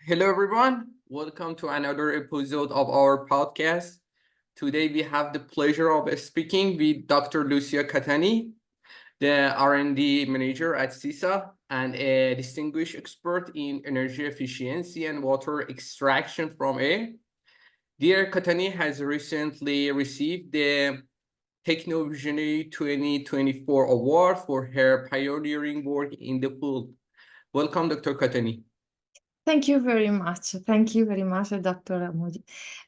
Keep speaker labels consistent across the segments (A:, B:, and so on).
A: Hello, everyone. Welcome to another episode of our podcast. Today, we have the pleasure of speaking with Dr. Lucia Cattani, the R&D manager at CISA and a distinguished expert in energy efficiency and water extraction from air. Dear Cattani has recently received the Technovisionary 2024 award for her pioneering work in the field. Welcome, Dr. Cattani.
B: Thank you very much. Thank you very much, Dr.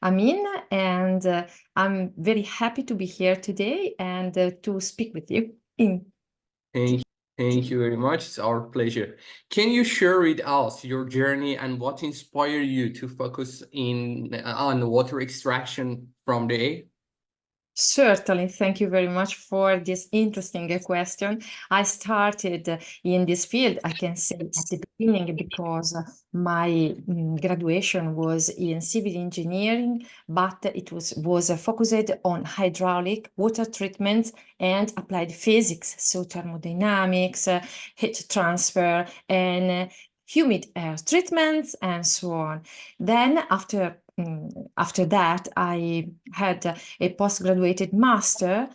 B: Amin. And I'm very happy to be here today and to speak with you.
A: Thank you very much. It's our pleasure. Can you share with us your journey and what inspired you to focus on water extraction from the air?
B: Certainly. Thank you very much for this interesting question. I started in this field, I can say, at the beginning because my graduation was in civil engineering, but it was focused on hydraulic, water treatment, and applied physics, so thermodynamics, heat transfer, and humid air treatments, and so on. Then after that, I had a postgraduation master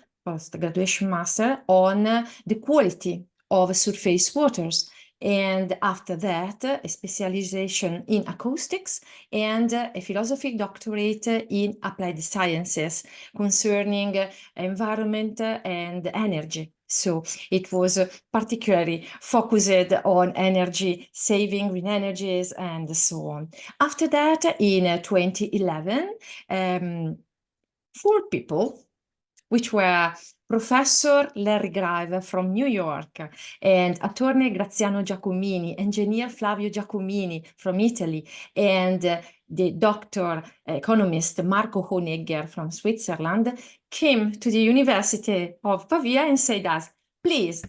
B: on the quality of surface waters. And after that, a specialization in acoustics and a philosophy doctorate in applied sciences concerning environment and energy. So it was particularly focused on energy saving, green energies, and so on. After that, in 2011, 4 people, which were Professor Larry Grive from New York and attorney Graziano Giacomini, engineer Flavio Giacomini from Italy, and the doctor economist Marco Honegger from Switzerland, came to the University of Pavia and said us, please,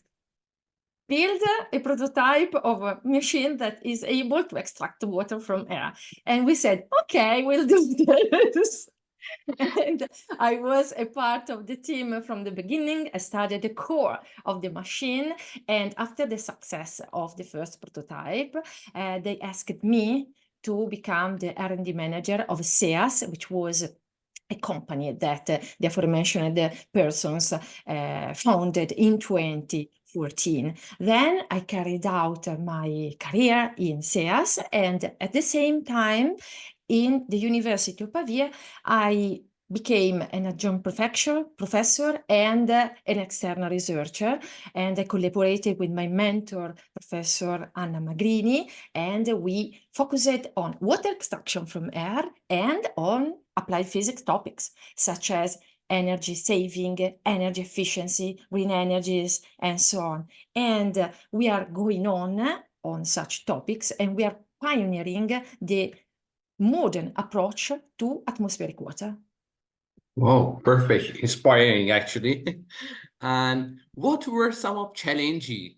B: build a prototype of a machine that is able to extract water from air. And we said, okay, we'll do this. And I was a part of the team from the beginning. I studied the core of the machine. And after the success of the first prototype, they asked me to become the R&D manager of SEAS, which was a company that the aforementioned persons founded in 2014. Then I carried out my career in SEAS, and at the same time, in the University of Pavia, I became an adjunct professor and an external researcher, and I collaborated with my mentor, Professor Anna Magrini, and we focused on water extraction from air and on applied physics topics, such as energy saving, energy efficiency, green energies, and so on. And we are going on such topics, and we are pioneering the modern approach to atmospheric water.
A: Wow, perfect. Inspiring, actually. And what were some of challenges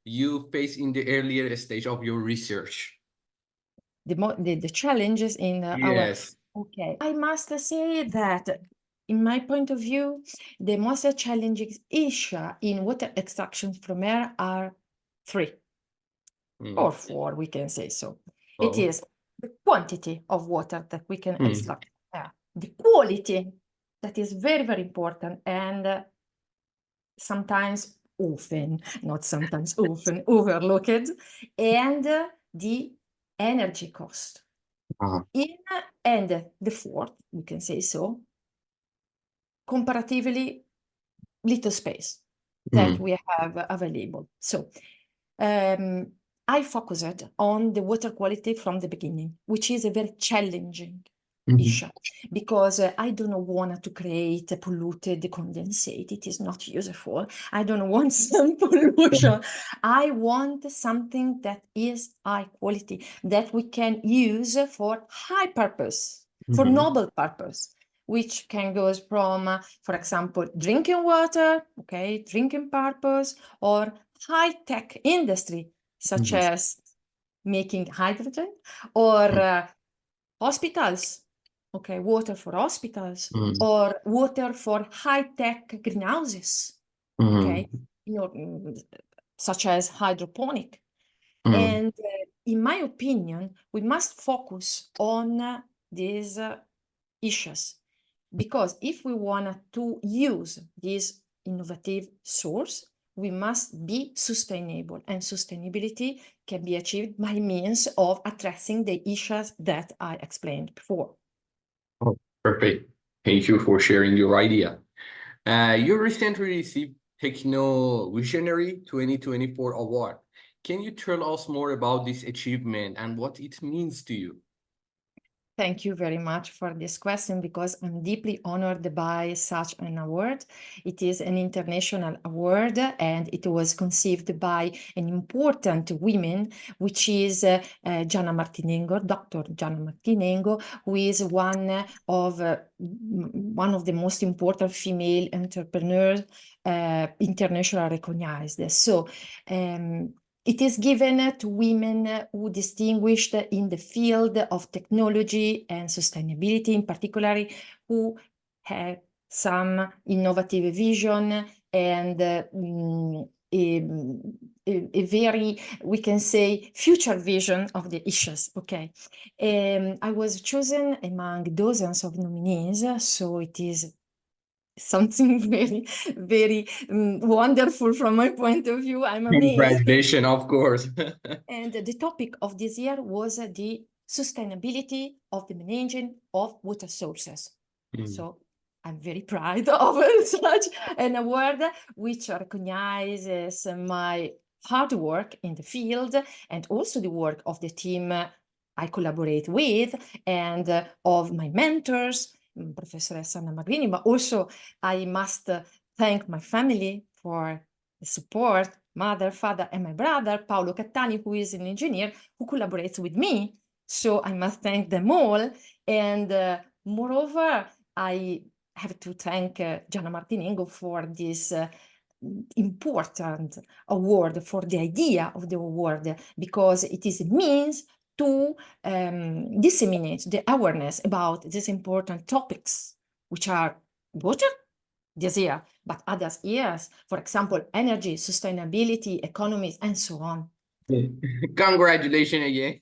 A: you faced in the earlier stage of your research?
B: The challenges in
A: Yes.
B: Okay, I must say that in my point of view, the most challenging issue in water extraction from air are 3 or 4, we can say so. It is the quantity of water that we can extract from air, the quality that is very, very important, and sometimes not sometimes often overlooked, and the energy cost. And the 4th, we can say so, comparatively little space that we have available. So I focused on the water quality from the beginning, which is a very challenging issue, because I don't want to create a polluted condensate. It is not useful. I don't want some pollution. I want something that is high quality, that we can use for high purpose, for noble purpose, which can go from, for example, drinking water, okay, drinking purpose, or high-tech industry, such as making hydrogen, or hospitals, okay, water for hospitals, or water for high-tech greenhouses, okay, such as hydroponic. And in my opinion, we must focus on these issues, because if we want to use this innovative source, we must be sustainable, and sustainability can be achieved by means of addressing the issues that I explained before.
A: Oh, perfect. Thank you for sharing your idea. You recently received Techno Visionary 2024 award. Can you tell us more about this achievement and what it means to you?
B: Thank you very much for this question, because I'm deeply honored by such an award. It is an international award, and it was conceived by an important woman, which is Gianna Martinengo, Dr. Gianna Martinengo, who is one of the most important female entrepreneurs internationally recognized. So it is given to women who distinguished in the field of technology and sustainability, in particular, who have some innovative vision and a very, we can say, future vision of the issues. Okay, I was chosen among dozens of nominees, so it is something very, very wonderful from my point of view. I'm amazed.
A: Congratulations, of course.
B: And the topic of this year was the sustainability of the management of water sources. So I'm very proud of such an award, which recognizes my hard work in the field, and also the work of the team I collaborate with, and of my mentors, Professor Sanna Magrini, but also I must thank my family for the support, mother, father, and my brother, Paolo Cattani, who is an engineer who collaborates with me. So I must thank them all. And moreover, I have to thank Gianna Martinengo for this important award, for the idea of the award, because it is a means to disseminate the awareness about these important topics, which are water this year, but others years, for example, energy, sustainability, economies, and so on.
A: Congratulations again.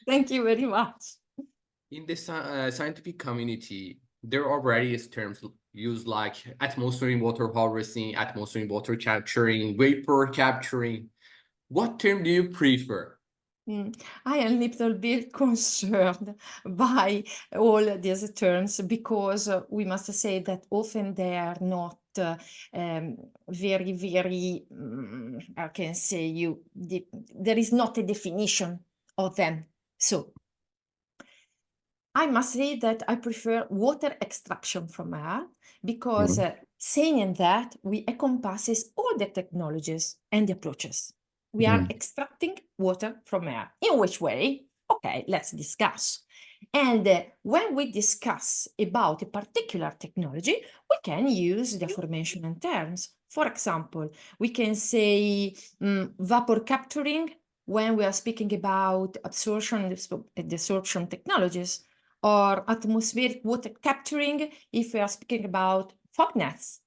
B: Thank you very much.
A: In the scientific community, there are various terms used like atmospheric water harvesting, atmospheric water capturing, vapor capturing. What term do you prefer?
B: I am a little bit concerned by all these terms, because we must say that often they are not very, very, I can say there is not a definition of them. So I must say that I prefer water extraction from air, because saying that we encompasses all the technologies and the approaches. We are extracting water from air. In which way? Okay, let's discuss. And when we discuss about a particular technology, we can use the aforementioned terms. For example, we can say vapor capturing when we are speaking about absorption and desorption technologies, or atmospheric water capturing if we are speaking about fog nets,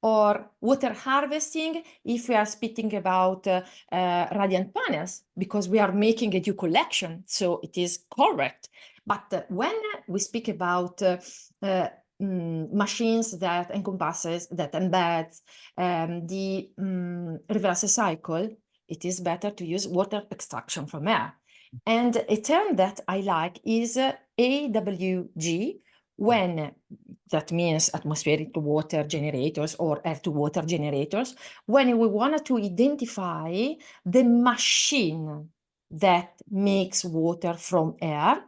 B: or water harvesting if we are speaking about radiant panels, because we are making a dew collection, so it is correct. But when we speak about machines that embeds the reverse cycle, it is better to use water extraction from air. And a term that I like is AWG, when that means atmospheric water generators or air to water generators, when we want to identify the machine that makes water from air,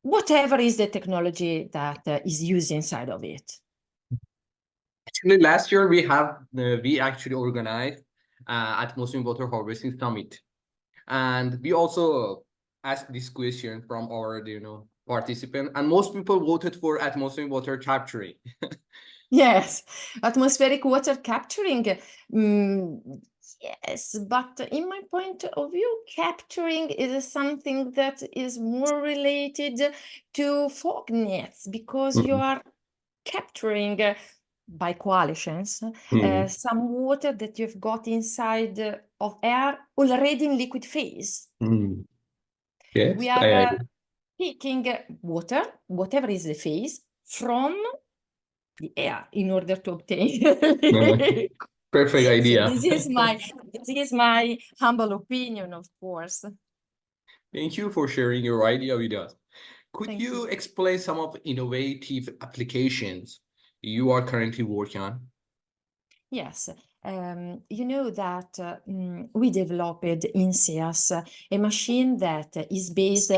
B: whatever is the technology that is used inside of it.
A: Actually, last year we actually organized atmospheric water harvesting summit, and we also asked this question from our participants, and most people voted for atmospheric water capturing.
B: Yes, atmospheric water capturing. Yes, but in my point of view, capturing is something that is more related to fog nets, because you are capturing by coalitions some water that you've got inside of air already in liquid phase.
A: Yes,
B: We
A: I
B: are
A: agree.
B: taking water, whatever is the phase, from the air in order to obtain.
A: Perfect
B: So
A: idea.
B: this is my humble opinion, of course.
A: Thank you for sharing your idea with us. Could
B: Thank
A: you
B: you.
A: explain some of the innovative applications you are currently working on?
B: Yes, you know that we developed in SEAS a machine that is based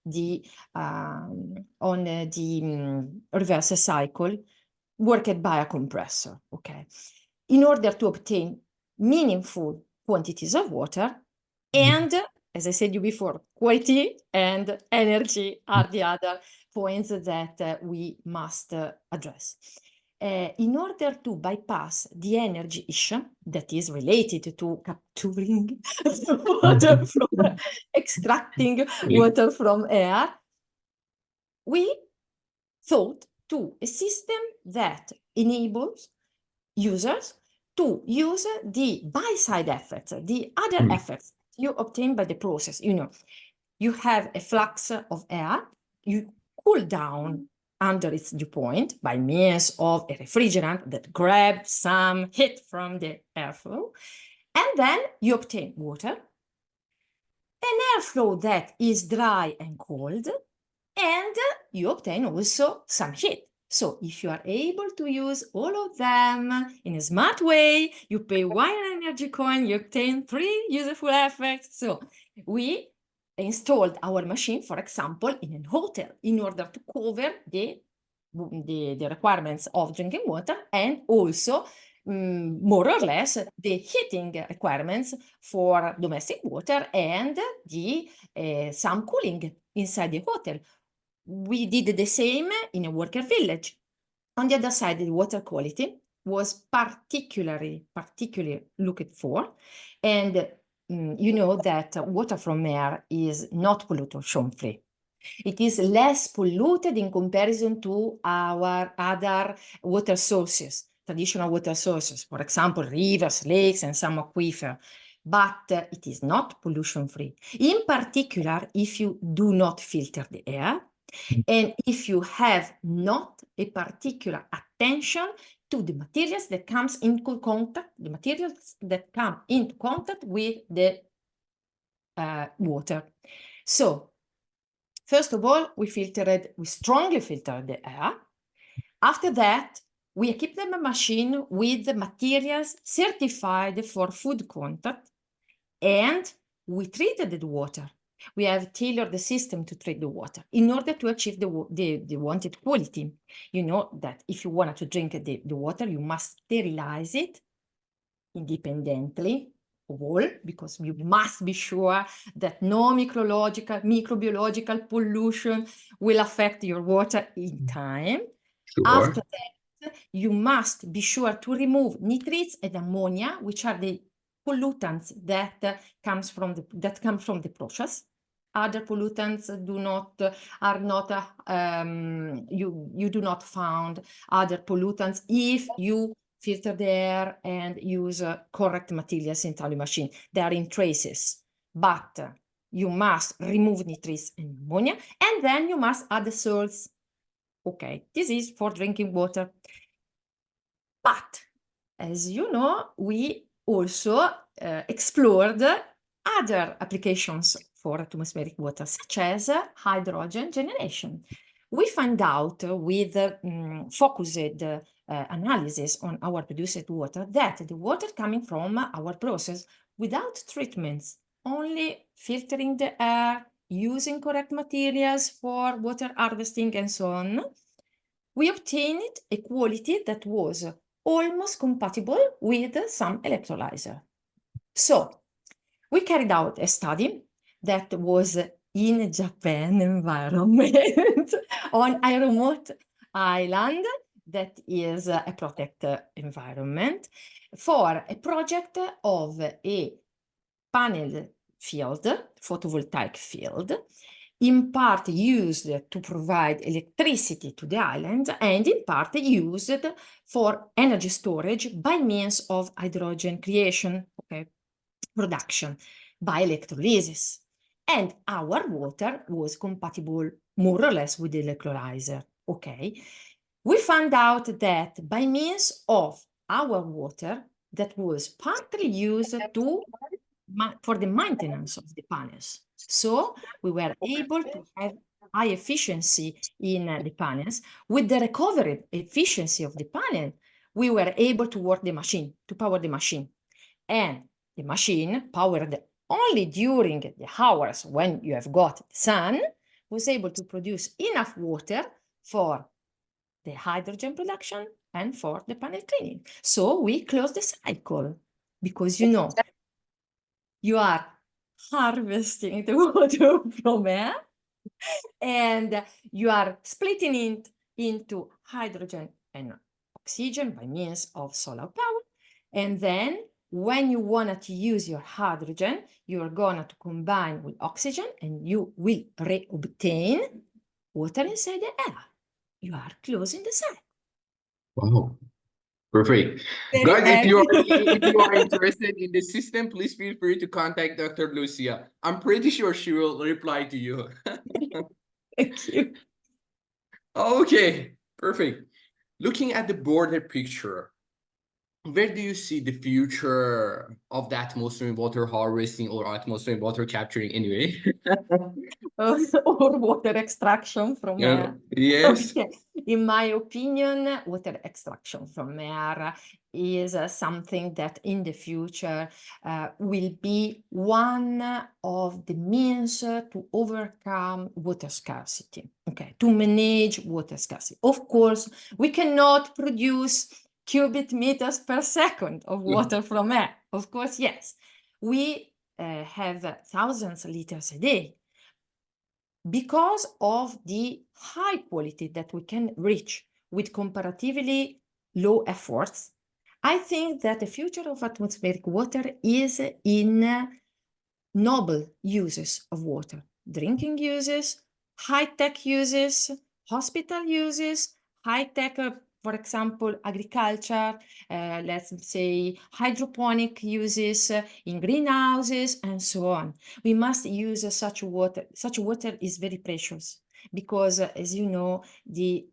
B: the on the reverse cycle worked by a compressor. Okay, in order to obtain meaningful quantities of water, and as I said you before, quality and energy are the other points that we must address. In order to bypass the energy issue that is related to capturing water from extracting water from air, we thought to a system that enables users to use the by-side effects, the other effects you obtain by the process. You know, you have a flux of air, you cool down under its dew point by means of a refrigerant that grabs some heat from the airflow, and then you obtain water, an airflow that is dry and cold, and you obtain also some heat. So if you are able to use all of them in a smart way, you pay one energy coin, you obtain 3 useful effects. So we installed our machine, for example, in a hotel in order to cover the requirements of drinking water and also more or less the heating requirements for domestic water and the some cooling inside the hotel. We did the same in a worker village. On the other side, the water quality was particularly looked for, and you know that water from air is not pollution free. It is less polluted in comparison to our other water sources, traditional water sources, for example, rivers, lakes, and some aquifer. But it is not pollution free. In particular, if you do not filter the air, and if you have not a particular attention to the materials that comes into contact, the materials that come into contact with the water. So, first of all, we strongly filtered the air. After that, we equipped the machine with materials certified for food contact, and we treated the water. We have tailored the system to treat the water in order to achieve the wanted quality. You know that if you want to drink the water, you must sterilize it independently of all, because you must be sure that no microbiological pollution will affect your water in time.
A: Sure.
B: After that, you must be sure to remove nitrates and ammonia, which are the pollutants that come from the process. Other pollutants you do not find other pollutants if you filter the air and use correct materials inside the machine. They are in traces, but you must remove nitrates and ammonia, and then you must add the salts. Okay, this is for drinking water. But as you know, we also explored other applications for atmospheric water, such as hydrogen generation. We find out with focused analysis on our produced water that the water coming from our process without treatments, only filtering the air, using correct materials for water harvesting and so on, we obtained a quality that was almost compatible with some electrolyzer. So we carried out a study that was in Japan environment on a remote island that is a protected environment for a project of a panel field, photovoltaic field, in part used to provide electricity to the island and in part used for energy storage by means of hydrogen creation. Okay. production by electrolysis. And our water was compatible more or less with the electrolyzer. Okay. We found out that by means of our water that was partly used for the maintenance of the panels. So we were able to have high efficiency in the panels. With the recovered efficiency of the panel, we were able to work the machine, to power the machine. And the machine, powered only during the hours when you have got the sun, was able to produce enough water for the hydrogen production and for the panel cleaning. So we closed the cycle because, you are harvesting the water from air and you are splitting it into hydrogen and oxygen by means of solar power. And then when you want to use your hydrogen, you are going to combine with oxygen and you will re-obtain water inside the air. You are closing the cycle.
A: Wow. Perfect.
B: Very
A: Guys, if you are
B: happy.
A: interested in the system, please feel free to contact Dr. Lucia. I'm pretty sure she will reply to you.
B: Thank you.
A: Okay, perfect. Looking at the broader picture, where do you see the future of the atmospheric water harvesting or atmospheric water capturing anyway?
B: Or water extraction from
A: Yeah,
B: air.
A: yes.
B: Okay. In my opinion, water extraction from air is something that in the future will be one of the means to overcome water scarcity. Okay, to manage water scarcity. Of course, we cannot produce cubic meters per second of water from air. Of course, yes. We have thousands of liters a day because of the high quality that we can reach with comparatively low efforts. I think that the future of atmospheric water is in noble uses of water, drinking uses, high-tech uses, hospital uses, high-tech, for example, agriculture, let's say hydroponic uses in greenhouses, and so on. We must use such water. Such water is very precious because, as you know, the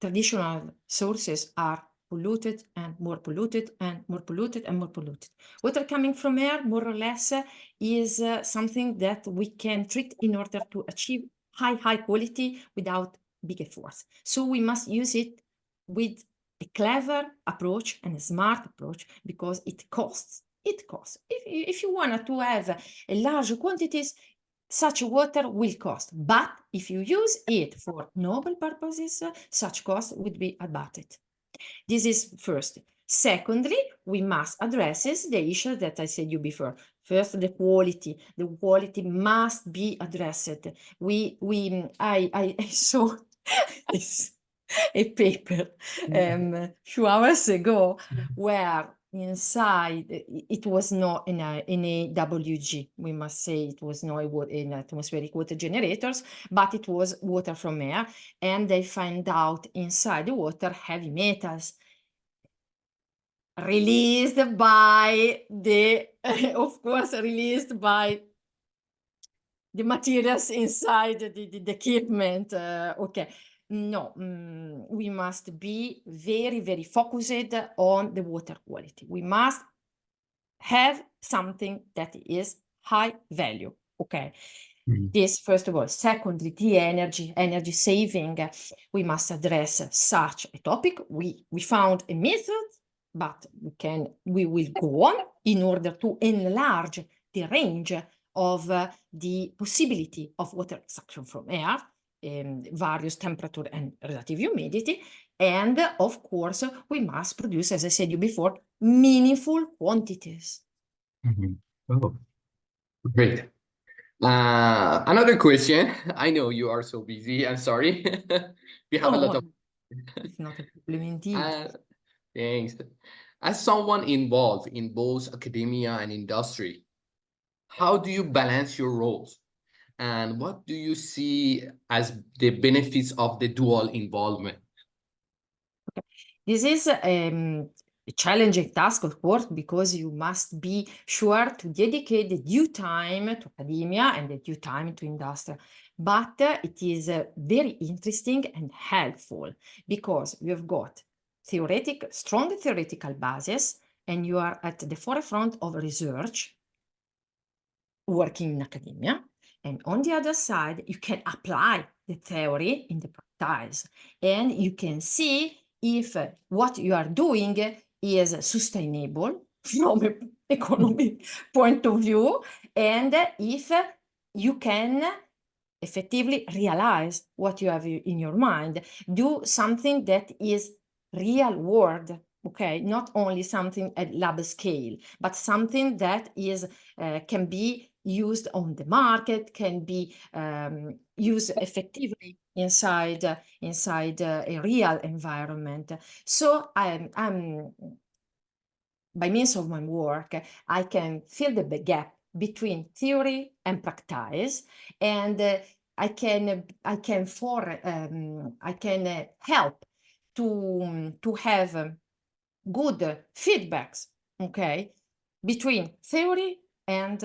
B: traditional sources are polluted and more polluted and more polluted and more polluted. Water coming from air, more or less, is something that we can treat in order to achieve high quality without big efforts. So we must use it with a clever approach and a smart approach because it costs. It costs. If you want to have a large quantities, such water will cost, but if you use it for noble purposes, such cost would be abated. This is first. Secondly, we must address the issue that I said you before. First, the quality. The quality must be addressed. I saw a paper few hours ago where inside it was not in a WG, we must say it was not in atmospheric water generators, but it was water from air, and they find out inside the water heavy metals released by the of course released by the materials inside the equipment. Okay. No, we must be very, very focused on the water quality. We must have something that is high value. Okay. This, first of all. Secondly, the energy saving. We must address such a topic. We found a method, but we will go on in order to enlarge the range of the possibility of water extraction from air, various temperature and relative humidity. And of course, we must produce, as I said you before, meaningful quantities.
A: Oh, great. Another question. I know you are so busy. I'm sorry. We have a lot of.
B: It's not a problem indeed.
A: Thanks. As someone involved in both academia and industry, how do you balance your roles? And what do you see as the benefits of the dual involvement?
B: This is a challenging task, of course, because you must be sure to dedicate the due time to academia and the due time to industry. But it is very interesting and helpful because you've got strong theoretical basis, and you are at the forefront of research, working in academia. And on the other side, you can apply the theory in the practice, and you can see if what you are doing is sustainable from an economic point of view, and if you can effectively realize what you have in your mind, do something that is real world, okay, not only something at lab scale, but something that is can be used on the market, can be used effectively inside a real environment. So I'm by means of my work, I can fill the gap between theory and practice, and I can help to have good feedbacks, okay, between theory and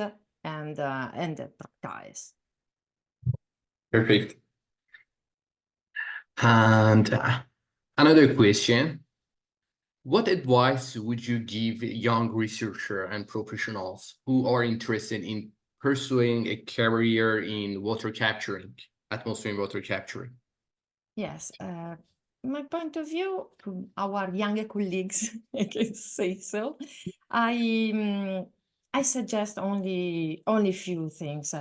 B: practice.
A: Perfect. And another question. What advice would you give young researchers and professionals who are interested in pursuing a career in water capturing, atmospheric water capturing?
B: Yes, my point of view to our younger colleagues, I can say so. I suggest only few things.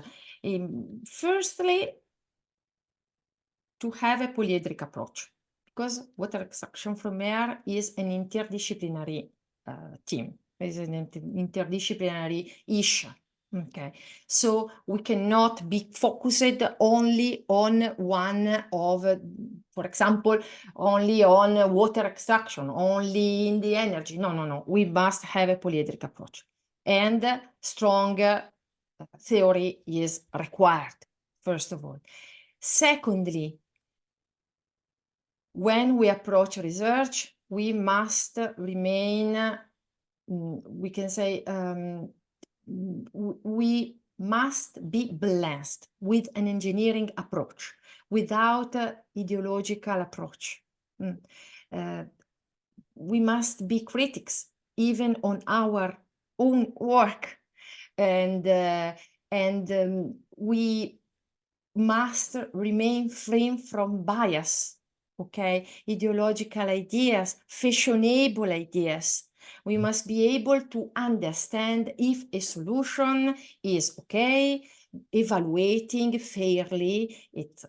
B: Firstly, to have a polyhedric approach, because water extraction from air is an interdisciplinary team, is an interdisciplinary issue. Okay, so we cannot be focused only on one of, for example, only on water extraction, only in the energy. No, no, no. We must have a polyhedric approach, and strong theory is required, first of all. Secondly, when we approach research, we must remain, we can say, we must be blessed with an engineering approach without ideological approach. We must be critics even on our own work, and we must remain free from bias, okay, ideological ideas, fashionable ideas. We must be able to understand if a solution is okay, evaluating fairly its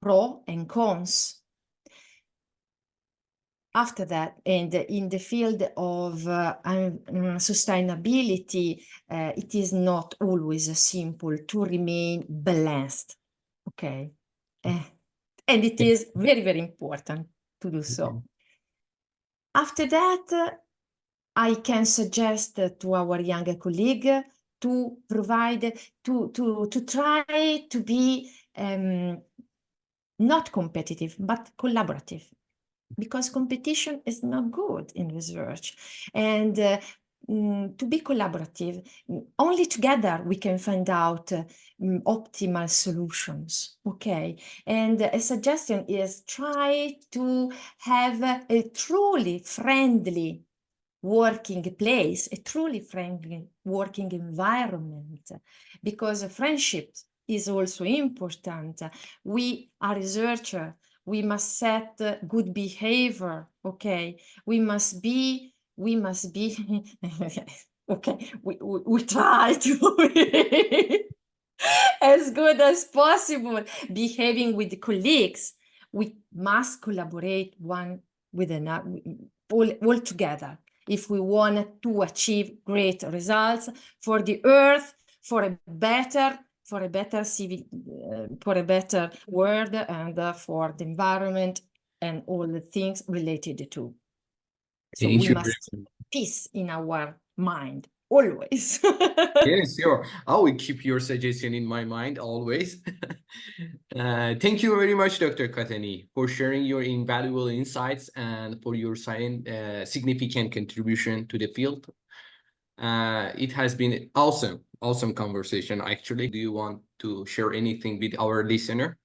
B: pros and cons. After that, and in the field of sustainability, it is not always simple to remain balanced, okay? And it is very, very important to do so. After that, I can suggest to our younger colleague to provide, to try to be not competitive, but collaborative, because competition is not good in research. And to be collaborative, only together we can find out optimal solutions, okay? And a suggestion is try to have a truly friendly working place, a truly friendly working environment, because friendship is also important. We are researchers, we must set good behavior, okay? We must be okay, we try to be as good as possible, behaving with colleagues. We must collaborate one with another, all together, if we want to achieve great results for the earth, for a better world, and for the environment and all the things related to. So
A: Thank
B: we
A: you.
B: must keep peace in our mind always.
A: Yes, sure. I will keep your suggestion in my mind always. Thank you very much, Dr. Cattani, for sharing your invaluable insights and for your significant contribution to the field. It has been awesome conversation, actually. Do you want to share anything with our listener?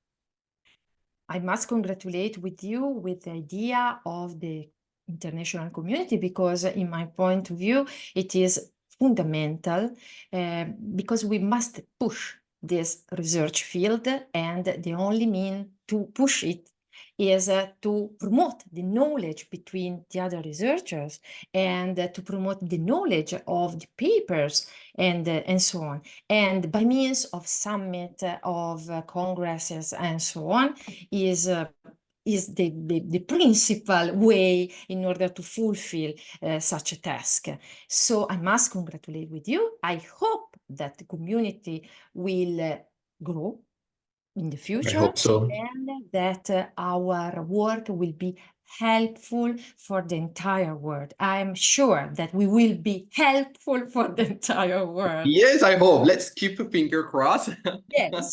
B: I must congratulate with you with the idea of the international community because in my point of view, it is fundamental because we must push this research field and the only mean to push it is to promote the knowledge between the other researchers and to promote the knowledge of the papers and so on. And by means of summit, of congresses and so on, is the principal way in order to fulfill such a task. So I must congratulate with you. I hope that the community will grow in the
A: I
B: future
A: hope so.
B: and that our work will be helpful for the entire world. I'm sure that we will be helpful for the entire world.
A: Yes, I hope. Let's keep a finger crossed.
B: Yes.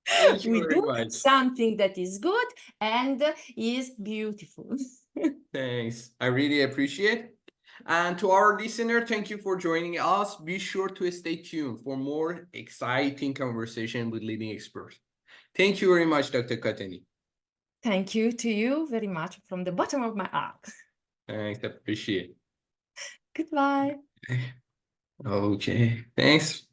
A: Thank you
B: We
A: very
B: do
A: much.
B: something that is good and is beautiful.
A: Thanks. I really appreciate. And to our listener, thank you for joining us. Be sure to stay tuned for more exciting conversation with leading experts. Thank you very much, Dr. Cattani.
B: Thank you to you very much from the bottom of my heart.
A: Thanks, appreciate.
B: Goodbye.
A: Okay, thanks.